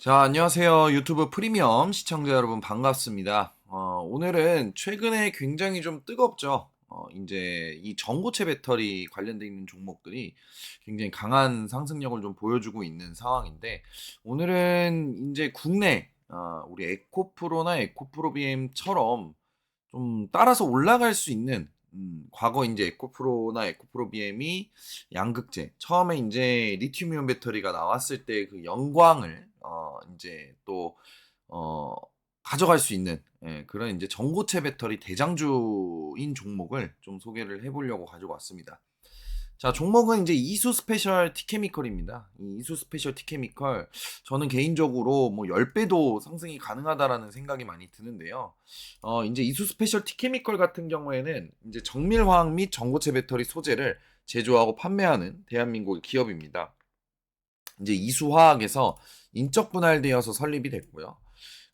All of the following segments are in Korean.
자, 안녕하세요. 유튜브 프리미엄 시청자 여러분 반갑습니다. 오늘은 최근에 굉장히 좀 뜨겁죠. 이제 이 전고체 배터리 관련돼 있는 종목들이 굉장히 강한 상승력을 좀 보여주고 있는 상황인데, 오늘은 이제 국내, 우리 에코프로나 에코프로비엠처럼 좀 따라서 올라갈 수 있는 과거 이제 에코프로나 에코프로비엠이 양극재 처음에 이제 리튬이온 배터리가 나왔을 때 그 영광을 이제 또 어, 가져갈 수 있는 그런 이제 전고체 배터리 대장주인 종목을 좀 소개를 해보려고 가지고 왔습니다. 자, 종목은 이제 이수 스페셜 티케미컬입니다. 이 이수 스페셜 티케미컬, 저는 개인적으로 뭐 10배도 상승이 가능하다라는 생각이 많이 드는데요. 이제 이수 스페셜 티케미컬 같은 경우에는 이제 정밀화학 및 전고체 배터리 소재를 제조하고 판매하는 대한민국의 기업입니다. 이제 이수화학에서 인적 분할되어서 설립이 됐고요.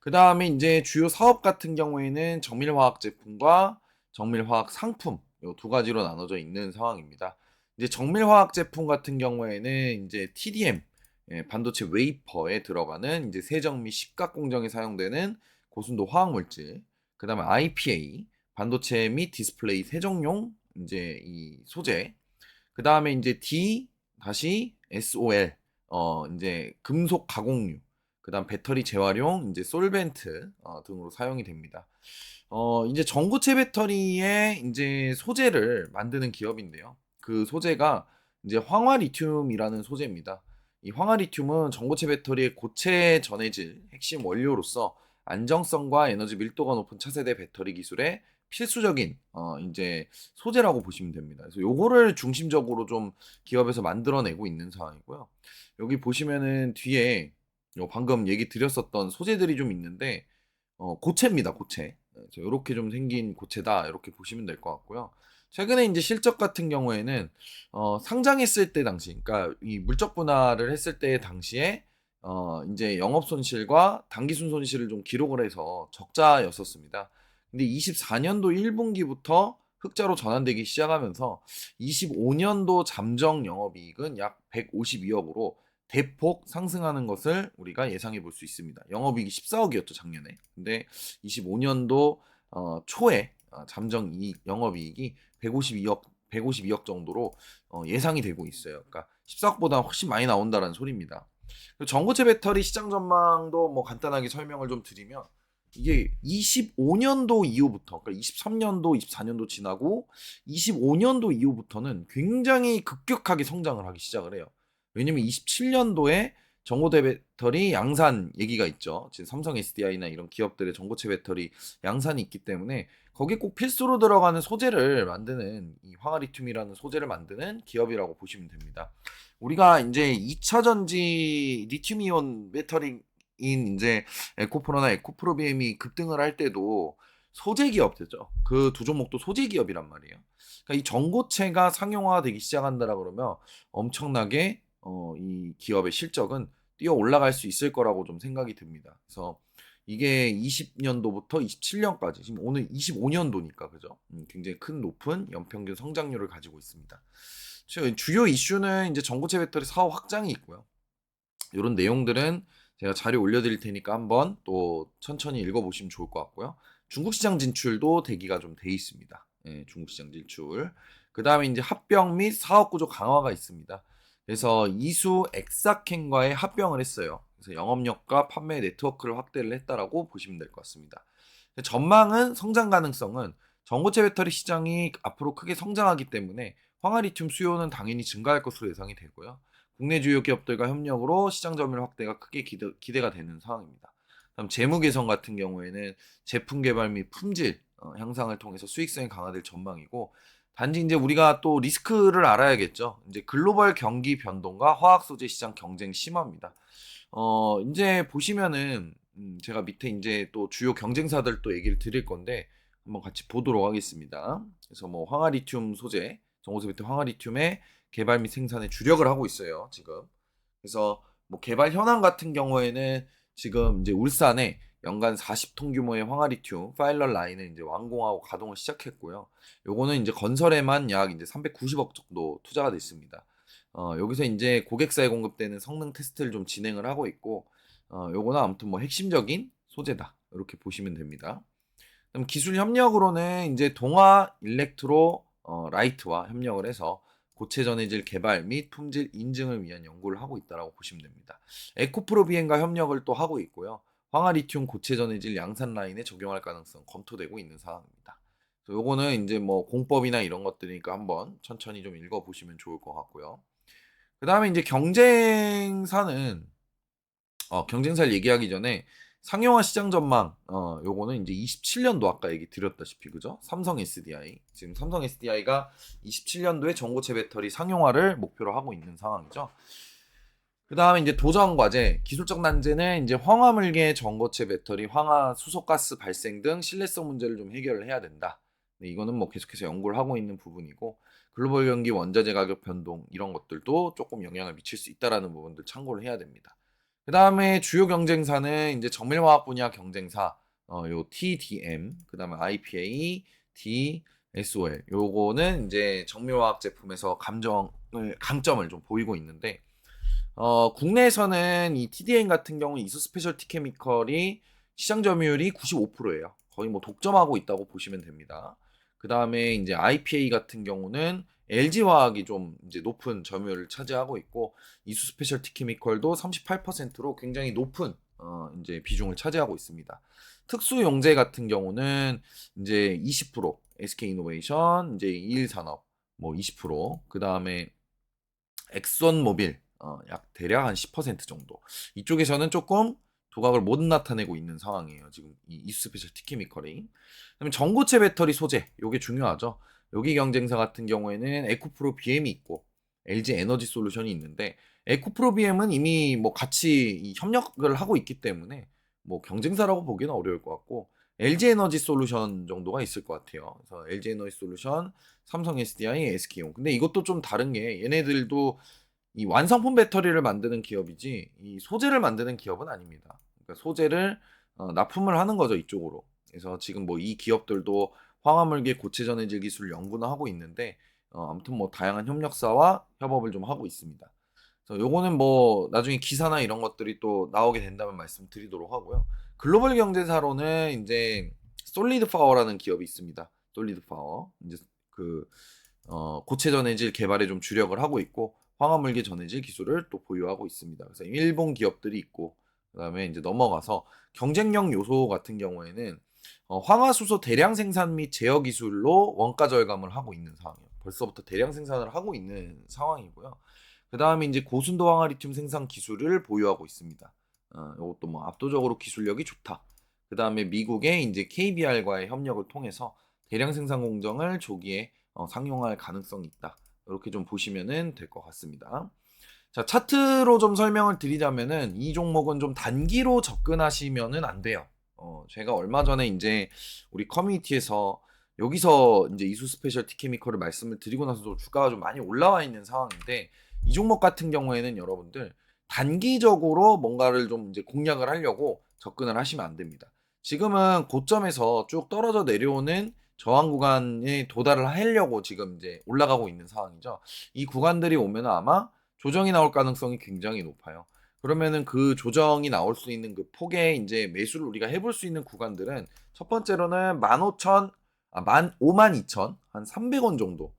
그 다음에 이제 주요 사업 같은 경우에는 정밀화학 제품과 정밀화학 상품 요 두 가지로 나눠져 있는 상황입니다. 이제 정밀화학 제품 같은 경우에는 이제 TDM 반도체 웨이퍼에 들어가는 이제 세정 및 십각 공정에 사용되는 고순도 화학 물질, 그 다음에 IPA 반도체 및 디스플레이 세정용 이제 이 소재, 그 다음에 이제 D 다시 SOL 이제 금속 가공류, 그다음 배터리 재활용 이제 솔벤트 등으로 사용이 됩니다. 이제 전고체 배터리의 이제 소재를 만드는 기업인데요. 그 소재가 이제 황화 리튬이라는 소재입니다. 이 황화 리튬은 전고체 배터리의 고체 전해질 핵심 원료로서 안정성과 에너지 밀도가 높은 차세대 배터리 기술의 필수적인 이제 소재라고 보시면 됩니다. 그래서 요거를 중심적으로 좀 기업에서 만들어내고 있는 상황이고요. 여기 보시면은 뒤에 요 방금 얘기 드렸었던 소재들이 좀 있는데 고체입니다, 고체. 이렇게 좀 생긴 고체다 이렇게 보시면 될 것 같고요. 최근에 이제 실적 같은 경우에는 상장했을 때 당시, 그러니까 이 물적 분할을 했을 때 당시에 이제 영업 손실과 당기순 손실을 좀 기록을 해서 적자였었습니다. 근데 24년도 1분기부터 흑자로 전환되기 시작하면서 25년도 잠정 영업이익은 약 152억으로 대폭 상승하는 것을 우리가 예상해 볼 수 있습니다. 영업이익이 14억이었죠, 작년에. 근데 25년도 초에 잠정 영업이익이 152억 정도로 예상이 되고 있어요. 그러니까 14억보다 훨씬 많이 나온다는 소리입니다. 전고체 배터리 시장 전망도 뭐 간단하게 설명을 좀 드리면, 이게 25년도 이후부터, 그러니까 23년도, 24년도 지나고 25년도 이후부터는 굉장히 급격하게 성장을 하기 시작을 해요. 왜냐면 27년도에 전고체 배터리 양산 얘기가 있죠. 지금 삼성 SDI나 이런 기업들의 전고체 배터리 양산이 있기 때문에 거기에 꼭 필수로 들어가는 소재를 만드는 이 황화리튬이라는 소재를 만드는 기업이라고 보시면 됩니다. 우리가 이제 2차 전지 리튬이온 배터리인 이제 에코프로나 에코프로비엠이 급등을 할 때도 소재 기업들죠. 그 두 종목도 소재 기업이란 말이에요. 그러니까 이 전고체가 상용화되기 시작한다라 그러면 엄청나게 이 기업의 실적은 뛰어 올라갈 수 있을 거라고 좀 생각이 듭니다. 그래서 이게 20년도부터 27년까지 지금 오늘 25년도니까 그죠? 굉장히 큰 높은 연평균 성장률을 가지고 있습니다. 주요 이슈는 이제 전고체 배터리 사업 확장이 있고요. 이런 내용들은 제가 자료 올려드릴 테니까 한번 또 천천히 읽어보시면 좋을 것 같고요. 중국 시장 진출도 대기가 좀 돼 있습니다. 예, 중국 시장 진출. 그 다음에 이제 합병 및 사업 구조 강화가 있습니다. 그래서 이수 엑사켄과의 합병을 했어요. 그래서 영업력과 판매 네트워크를 확대를 했다라고 보시면 될 것 같습니다. 전망은 성장 가능성은 전고체 배터리 시장이 앞으로 크게 성장하기 때문에 황화리튬 수요는 당연히 증가할 것으로 예상이 되고요. 국내 주요 기업들과 협력으로 시장 점유율 확대가 크게 기대가 되는 상황입니다. 다음 재무 개선 같은 경우에는 제품 개발 및 품질 향상을 통해서 수익성이 강화될 전망이고, 단지 이제 우리가 또 리스크를 알아야겠죠. 이제 글로벌 경기 변동과 화학 소재 시장 경쟁 심화입니다. 이제 보시면은 제가 밑에 이제 또 주요 경쟁사들 또 얘기를 드릴 건데 한번 같이 보도록 하겠습니다. 그래서 뭐 황화리튬 소재, 정호세베트 황화리튬의 개발 및 생산에 주력을 하고 있어요, 지금. 그래서 뭐 개발 현황 같은 경우에는 지금 이제 울산에 연간 40톤 규모의 황화리튬 파일럿 라인을 이제 완공하고 가동을 시작했고요. 요거는 이제 건설에만 약 이제 390억 정도 투자가 됐습니다. 여기서 이제 고객사에 공급되는 성능 테스트를 좀 진행을 하고 있고, 요거는 아무튼 뭐 핵심적인 소재다. 이렇게 보시면 됩니다. 그럼 기술 협력으로는 이제 동아 일렉트로 라이트와 협력을 해서 고체 전해질 개발 및 품질 인증을 위한 연구를 하고 있다라고 보시면 됩니다. 에코프로 비엔과 협력을 또 하고 있고요. 황화 리튬 고체 전해질 양산 라인에 적용할 가능성 검토되고 있는 상황입니다. 그래서 요거는 이제 뭐 공법이나 이런 것들이니까 한번 천천히 좀 읽어보시면 좋을 것 같고요. 그 다음에 이제 경쟁사를 얘기하기 전에 상용화 시장 전망, 요거는 이제 27년도 아까 얘기 드렸다시피, 그죠? 삼성 SDI. 지금 삼성 SDI가 27년도에 전고체 배터리 상용화를 목표로 하고 있는 상황이죠. 그 다음에 이제 도전 과제, 기술적 난제는 이제 황화물계 전고체 배터리, 황화 수소가스 발생 등 신뢰성 문제를 좀 해결을 해야 된다. 네, 이거는 뭐 계속해서 연구를 하고 있는 부분이고, 글로벌 경기 원자재 가격 변동 이런 것들도 조금 영향을 미칠 수 있다라는 부분들 참고를 해야 됩니다. 그 다음에 주요 경쟁사는 이제 정밀화학 분야 경쟁사, 요 TDM, 그 다음에 IPA, DSOL. 요거는 이제 정밀화학 제품에서 강점을 좀 보이고 있는데, 국내에서는 이 TDM 같은 경우 이수 스페셜티 케미컬이 시장 점유율이 95%예요. 거의 뭐 독점하고 있다고 보시면 됩니다. 그 다음에 이제 IPA 같은 경우는 LG화학이 좀 이제 높은 점유율을 차지하고 있고, 이수 스페셜티 케미컬도 38%로 굉장히 높은 이제 비중을 차지하고 있습니다. 특수 용재 같은 경우는 이제 20%, SK이노베이션, 이제 이일산업 뭐 20%, 그 다음에 엑선모빌 약 대략 한 10% 정도. 이쪽에서는 조금 두각을 못 나타내고 있는 상황이에요. 지금 이 이수스페셜 티케미컬이. 그다음에 전고체 배터리 소재, 요게 중요하죠. 여기 경쟁사 같은 경우에는 에코프로 BM이 있고 LG 에너지 솔루션이 있는데, 에코프로 BM은 이미 뭐 같이 협력을 하고 있기 때문에 뭐 경쟁사라고 보기는 어려울 것 같고, LG 에너지 솔루션 정도가 있을 것 같아요. 그래서 LG 에너지 솔루션, 삼성 SDI, SK온. 근데 이것도 좀 다른 게, 얘네들도 이 완성품 배터리를 만드는 기업이지 이 소재를 만드는 기업은 아닙니다. 그러니까 소재를 납품을 하는 거죠, 이쪽으로. 그래서 지금 뭐 이 기업들도 황화물계 고체 전해질 기술 연구는 하고 있는데, 아무튼 뭐 다양한 협력사와 협업을 좀 하고 있습니다. 그래서 요거는 뭐 나중에 기사나 이런 것들이 또 나오게 된다면 말씀드리도록 하고요. 글로벌 경제사로는 이제 솔리드 파워라는 기업이 있습니다. 솔리드 파워. 이제 그 고체 전해질 개발에 좀 주력을 하고 있고, 황화물계 전해질 기술을 또 보유하고 있습니다. 그래서 일본 기업들이 있고, 그다음에 이제 넘어가서 경쟁력 요소 같은 경우에는 황화수소 대량 생산 및 제어 기술로 원가 절감을 하고 있는 상황이에요. 벌써부터 대량 생산을 하고 있는 상황이고요. 그 다음에 이제 고순도 황화 리튬 생산 기술을 보유하고 있습니다. 이것도 뭐 압도적으로 기술력이 좋다. 그 다음에 미국의 이제 KBR과의 협력을 통해서 대량 생산 공정을 조기에 상용화할 가능성이 있다. 이렇게 좀 보시면은 될 것 같습니다. 자, 차트로 좀 설명을 드리자면은 이 종목은 좀 단기로 접근하시면은 안 돼요. 제가 얼마 전에 이제 우리 커뮤니티에서 여기서 이제 이수 스페셜티 케미컬을 말씀을 드리고 나서도 주가가 좀 많이 올라와 있는 상황인데, 이 종목 같은 경우에는 여러분들 단기적으로 뭔가를 좀 이제 공략을 하려고 접근을 하시면 안 됩니다. 지금은 고점에서 쭉 떨어져 내려오는 저항 구간에 도달을 하려고 지금 이제 올라가고 있는 상황이죠. 이 구간들이 오면 아마 조정이 나올 가능성이 굉장히 높아요. 그러면은 그 조정이 나올 수 있는 그 폭의 이제 매수를 우리가 해볼 수 있는 구간들은, 첫 번째로는 52,000, 한 300원 정도.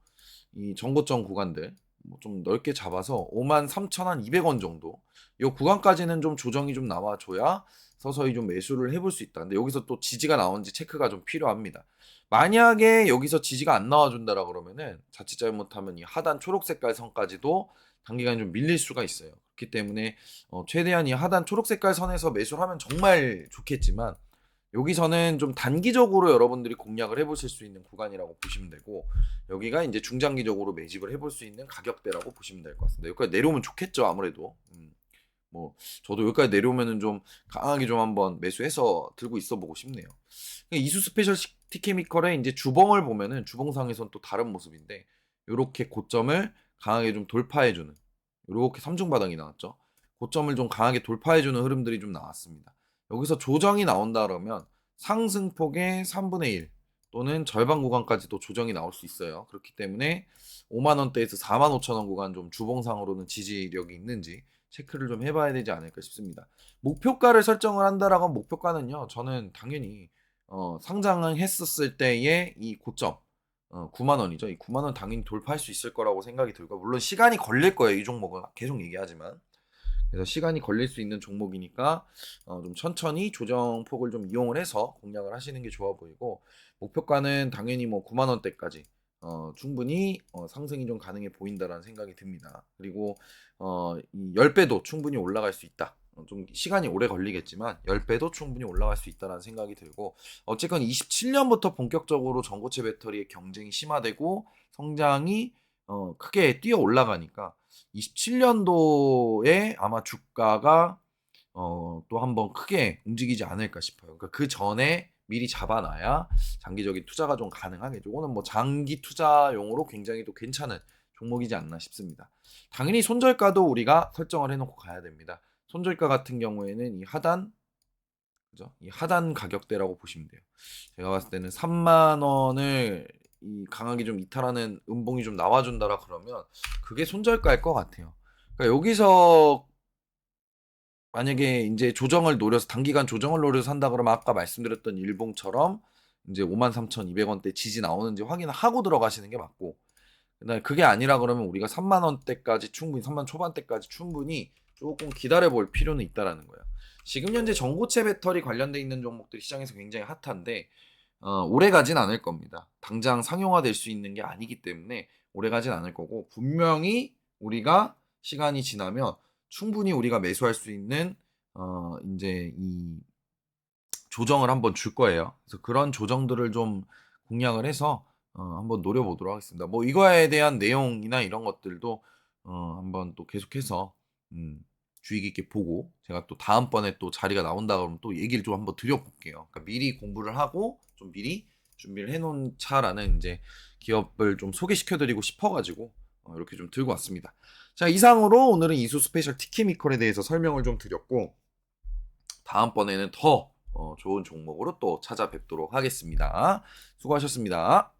이 정고점 구간들 뭐좀 넓게 잡아서 53,200원 정도. 이 구간까지는 좀 조정이 좀 나와줘야 서서히 좀 매수를 해볼 수 있다. 근데 여기서 또 지지가 나오는지 체크가 좀 필요합니다. 만약에 여기서 지지가 안 나와준다라 그러면은 자칫 잘못하면 이 하단 초록 색깔 선까지도 단기간에 좀 밀릴 수가 있어요. 그렇기 때문에 최대한 이 하단 초록 색깔 선에서 매수를 하면 정말 좋겠지만, 여기서는 좀 단기적으로 여러분들이 공략을 해보실 수 있는 구간이라고 보시면 되고, 여기가 이제 중장기적으로 매집을 해볼 수 있는 가격대라고 보시면 될 것 같습니다. 여기까지 내려오면 좋겠죠, 아무래도. 뭐 저도 여기까지 내려오면은 좀 강하게 좀 한번 매수해서 들고 있어 보고 싶네요. 이수 스페셜 티케미컬의 이제 주봉을 보면은 주봉상에선 또 다른 모습인데, 이렇게 고점을 강하게 좀 돌파해주는, 이렇게 삼중 바닥이 나왔죠. 고점을 좀 강하게 돌파해주는 흐름들이 좀 나왔습니다. 여기서 조정이 나온다 그러면 상승폭의 3분의 1 또는 절반 구간까지도 조정이 나올 수 있어요. 그렇기 때문에 5만 원대에서 4만 5천 원 구간 좀 주봉상으로는 지지력이 있는지 체크를 좀 해봐야 되지 않을까 싶습니다. 목표가를 설정을 한다라고 하면 목표가는요. 저는 당연히 상장을 했었을 때의 이 고점 9만 원이죠. 이 9만 원 당연히 돌파할 수 있을 거라고 생각이 들고 물론 시간이 걸릴 거예요. 이 종목은 계속 얘기하지만 그래서 시간이 걸릴 수 있는 종목이니까 좀 천천히 조정폭을 좀 이용을 해서 공략을 하시는 게 좋아 보이고 목표가는 당연히 뭐 9만 원대까지 충분히 상승이 좀 가능해 보인다라는 생각이 듭니다. 그리고 이 10배도 충분히 올라갈 수 있다. 좀 시간이 오래 걸리겠지만 10배도 충분히 올라갈 수 있다라는 생각이 들고 어쨌건 27년부터 본격적으로 전고체 배터리의 경쟁이 심화되고 성장이 크게 뛰어 올라가니까 27년도에 아마 주가가 또 한번 크게 움직이지 않을까 싶어요. 그러니까 그 전에 미리 잡아놔야 장기적인 투자가 좀 가능하겠죠. 이거는 뭐 장기 투자용으로 굉장히 또 괜찮은 종목이지 않나 싶습니다. 당연히 손절가도 우리가 설정을 해놓고 가야 됩니다. 손절가 같은 경우에는 이 하단, 그죠? 이 하단 가격대라고 보시면 돼요. 제가 봤을 때는 3만 원을 이 강하게 좀 이탈하는 음봉이 좀 나와준다라 그러면 그게 손절가일 것 같아요. 그러니까 여기서 만약에 이제 조정을 노려서 단기간 조정을 노려서 산다 그러면 아까 말씀드렸던 일봉처럼 이제 53,200원대 지지 나오는지 확인을 하고 들어가시는 게 맞고 그다음에 그게 아니라 그러면 우리가 3만 원대까지 충분히 3만 초반대까지 충분히 조금 기다려 볼 필요는 있다라는 거예요. 지금 현재 전고체 배터리 관련돼 있는 종목들이 시장에서 굉장히 핫한데 오래 가진 않을 겁니다. 당장 상용화될 수 있는 게 아니기 때문에 오래 가진 않을 거고 분명히 우리가 시간이 지나면 충분히 우리가 매수할 수 있는 이제 이 조정을 한번 줄 거예요. 그래서 그런 조정들을 좀 공략을 해서 한번 노려보도록 하겠습니다. 뭐 이거에 대한 내용이나 이런 것들도 한번 또 계속해서 주의 깊게 보고 제가 또 다음번에 또 자리가 나온다 그러면 또 얘기를 좀 한번 드려볼게요. 그러니까 미리 공부를 하고 좀 미리 준비를 해놓은 차라는 이제 기업을 좀 소개시켜드리고 싶어가지고 이렇게 좀 들고 왔습니다. 자, 이상으로 오늘은 이수 스페셜 티키미컬에 대해서 설명을 좀 드렸고 다음번에는 더 좋은 종목으로 또 찾아뵙도록 하겠습니다. 수고하셨습니다.